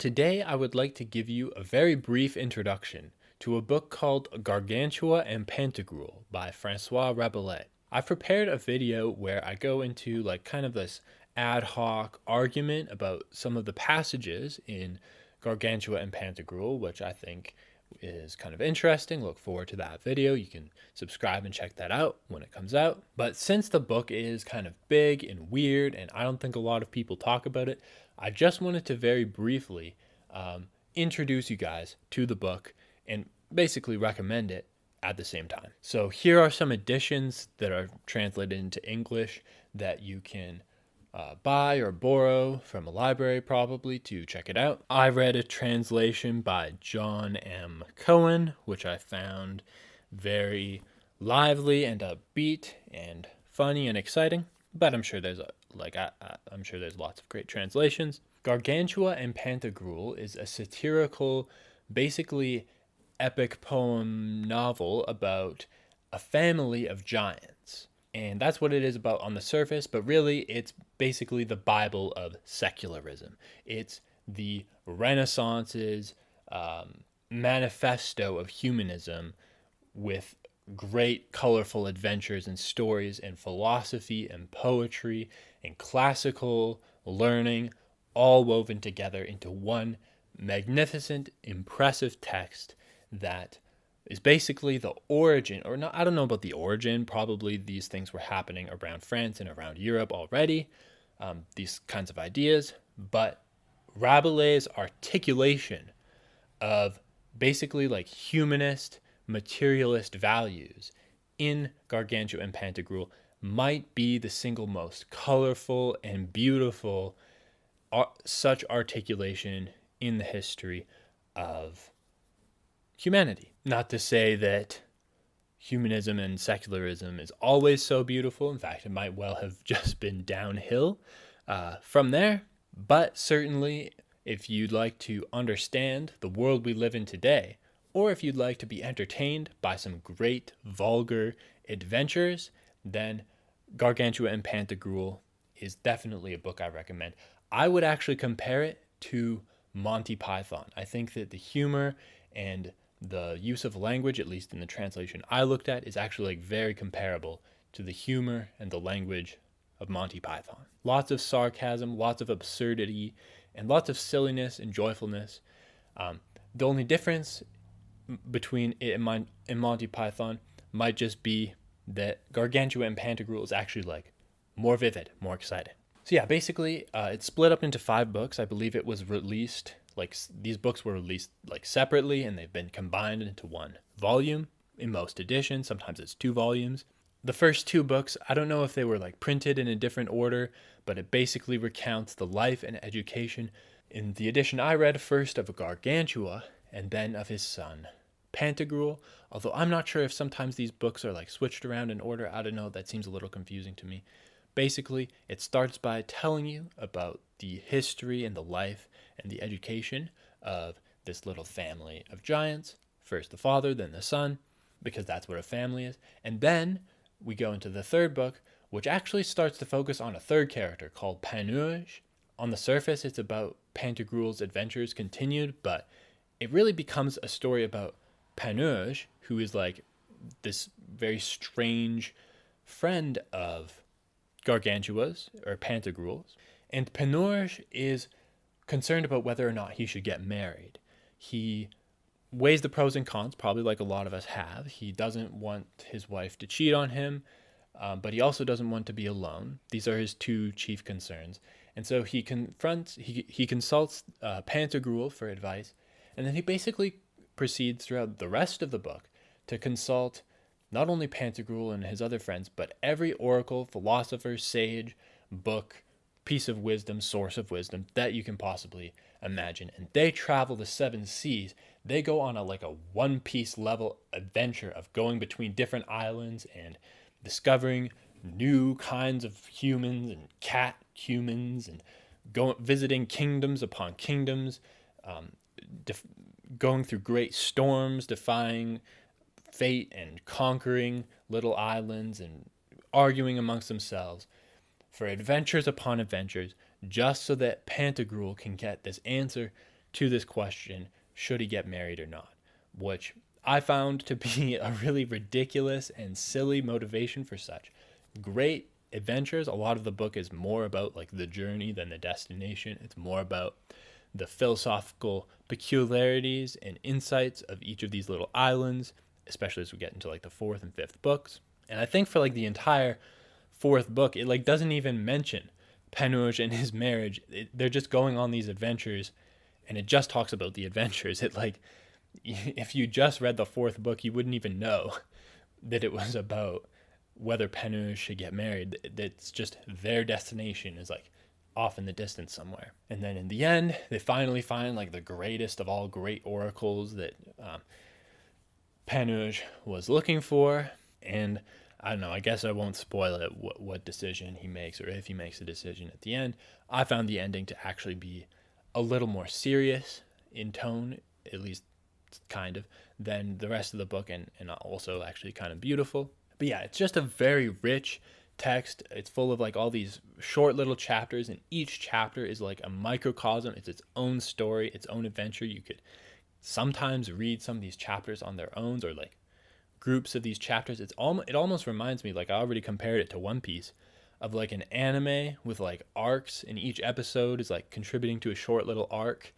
today I would like to give you a very brief introduction to a book called Gargantua and Pantagruel by François Rabelais. I've prepared a video where I go into kind of this ad hoc argument about some of the passages in Gargantua and Pantagruel, which I think is kind of interesting. Look forward to that video. You can subscribe and check that out when it comes out. But since the book is kind of big and weird, and I don't think a lot of people talk about it, I just wanted to very briefly introduce you guys to the book and basically recommend it at the same time. So here are some editions that are translated into English that you can buy or borrow from a library probably to check it out. I read a translation by John M. Cohen, which I found very lively and upbeat and funny and exciting, but I'm sure there's I'm sure there's lots of great translations. Gargantua and Pantagruel is a satirical, basically epic poem novel about a family of giants. And that's what it is about on the surface, but really it's basically the Bible of secularism. It's the Renaissance's manifesto of humanism with great colorful adventures and stories and philosophy and poetry and classical learning all woven together into one magnificent, impressive text that is basically the origin, or not, I don't know about the origin, probably these things were happening around France and around Europe already, these kinds of ideas, but Rabelais' articulation of basically humanist, materialist values in Gargantua and Pantagruel might be the single most colorful and beautiful such articulation in the history of humanity. Not to say that humanism and secularism is always so beautiful. In fact, it might well have just been downhill from there. But certainly, if you'd like to understand the world we live in today, or if you'd like to be entertained by some great vulgar adventures, then Gargantua and Pantagruel is definitely a book I recommend. I would actually compare it to Monty Python. I think that the humor and the use of language, at least in the translation I looked at, is actually very comparable to the humor and the language of Monty Python. Lots of sarcasm, lots of absurdity, and lots of silliness and joyfulness. The only difference between it and Monty Python might just be that Gargantua and Pantagruel is actually more vivid, more exciting. So yeah, basically it's split up into 5 books. I believe it was released, these books were released separately, and they've been combined into one volume in most editions. Sometimes it's 2 volumes. The first 2 books, I don't know if they were printed in a different order, but it basically recounts the life and education in the edition I read first of Gargantua and then of his son Pantagruel, although I'm not sure if sometimes these books are switched around in order. I don't know, that seems a little confusing to me. Basically, it starts by telling you about the history and the life and the education of this little family of giants. First the father, then the son, because that's what a family is. And then we go into the 3rd book, which actually starts to focus on a 3rd character called Panurge. On the surface, it's about Pantagruel's adventures continued, but it really becomes a story about Panurge, who is this very strange friend of Gargantua's or Pantagruel's. And Panurge is concerned about whether or not he should get married. He weighs the pros and cons, probably like a lot of us have. He doesn't want his wife to cheat on him, but he also doesn't want to be alone. These are his 2 chief concerns. And so he consults Pantagruel for advice, and then he basically proceeds throughout the rest of the book to consult not only Pantagruel and his other friends, but every oracle, philosopher, sage, book, piece of wisdom, source of wisdom that you can possibly imagine. And they travel the 7 seas. They go on a One Piece level adventure of going between different islands and discovering new kinds of humans and cat humans, and visiting kingdoms upon kingdoms, going through great storms, defying fate and conquering little islands and arguing amongst themselves for adventures upon adventures, just so that Pantagruel can get this answer to this question, should he get married or not? Which I found to be a really ridiculous and silly motivation for such great adventures. A lot of the book is more about like the journey than the destination. It's more about the philosophical peculiarities and insights of each of these little islands, especially as we get into like the fourth and fifth books. And I think for like the entire fourth book, it like doesn't even mention Panurge and his marriage. They're just going on these adventures, and it just talks about the adventures. It like, if you just read the fourth book, you wouldn't even know that it was about whether Panurge should get married. It's just their destination is like off in the distance somewhere. And then in the end, they finally find like the greatest of all great oracles that Panurge was looking for. And I don't know, I guess I won't spoil it, what decision he makes, or if he makes a decision at the end. I found the ending to actually be a little more serious in tone, at least kind of, than the rest of the book, and also actually kind of beautiful. But yeah, it's just a very rich text. It's full of like all these short little chapters, and each chapter is like a microcosm. It's its own story, its own adventure. You could sometimes read some of these chapters on their own, or like groups of these chapters. It almost reminds me, like I already compared it to One Piece, of like an anime with like arcs, and each episode is like contributing to a short little arc,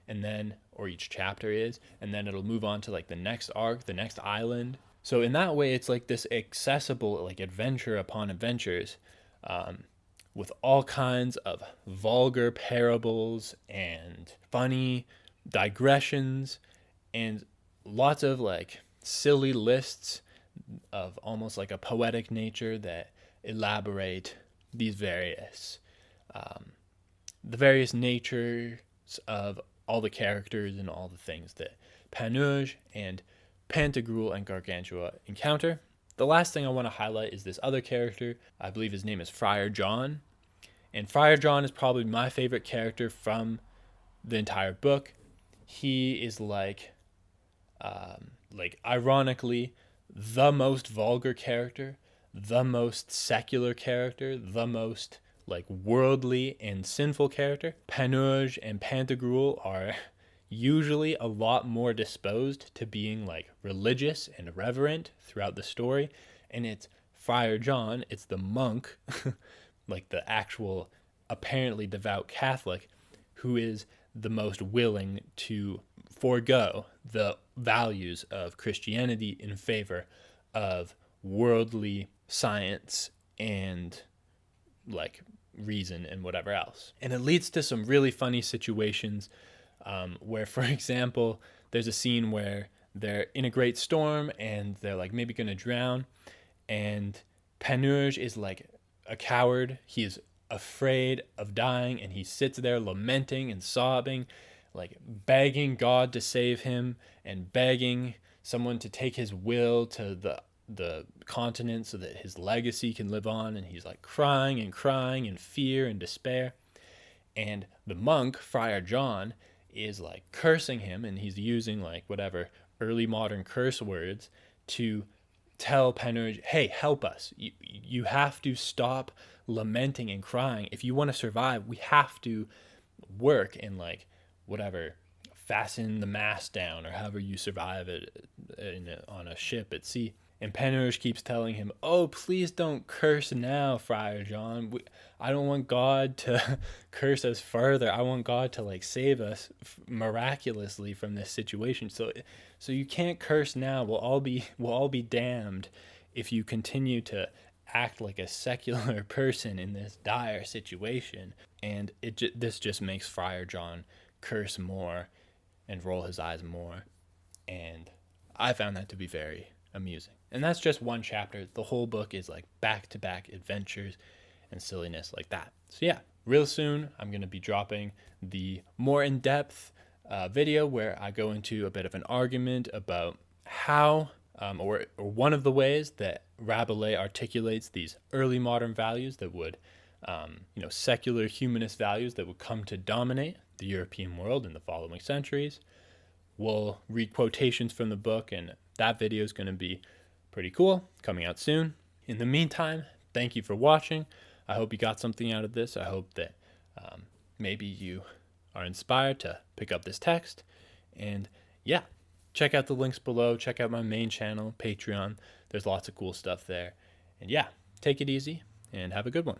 and then, or each chapter is, and then it'll move on to like the next arc, the next island. So in that way, it's like this accessible like adventure upon adventures, with all kinds of vulgar parables and funny digressions, and lots of like silly lists of almost like a poetic nature that elaborate these various the various natures of all the characters and all the things that Panurge and Pantagruel and Gargantua encounter. The last thing I want to highlight is this other character. I believe his name is Friar John. And Friar John is probably my favorite character from the entire book. He is like ironically, the most vulgar character, the most secular character, the most like worldly and sinful character. Panurge and Pantagruel are usually a lot more disposed to being like religious and reverent throughout the story, and it's Friar John, it's the monk, like the actual apparently devout Catholic, who is the most willing to forego the values of Christianity in favor of worldly science and like reason and whatever else. And it leads to some really funny situations where, for example, there's a scene where they're in a great storm and they're like maybe going to drown, and Panurge is like a coward. He is afraid of dying, and he sits there lamenting and sobbing, like begging God to save him and begging someone to take his will to the continent so that his legacy can live on. And he's like crying in fear and despair. And the monk, Friar John, is like cursing him, and he's using like whatever early modern curse words to tell Panurge, hey, help us. You have to stop lamenting and crying. If you want to survive, we have to work and like whatever, fasten the mast down, or however you survive it on a ship at sea. And Panurge keeps telling him, oh, please don't curse now, Friar John. I don't want God to curse us further. I want God to like save us miraculously from this situation. So you can't curse now. We'll all be damned if you continue to act like a secular person in this dire situation. And this just makes Friar John curse more and roll his eyes more. And I found that to be very amusing. And that's just one chapter. The whole book is like back-to-back adventures and silliness like that. So yeah, real soon I'm going to be dropping the more in-depth video where I go into a bit of an argument about how or one of the ways that Rabelais articulates these early modern values that would secular humanist values that would come to dominate the European world in the following centuries. We'll read quotations from the book, and that video is going to be pretty cool, coming out soon. In the meantime, thank you for watching. I hope you got something out of this. I hope that maybe you are inspired to pick up this text. And yeah, check out the links below. Check out my main channel, Patreon. There's lots of cool stuff there. And yeah, take it easy and have a good one.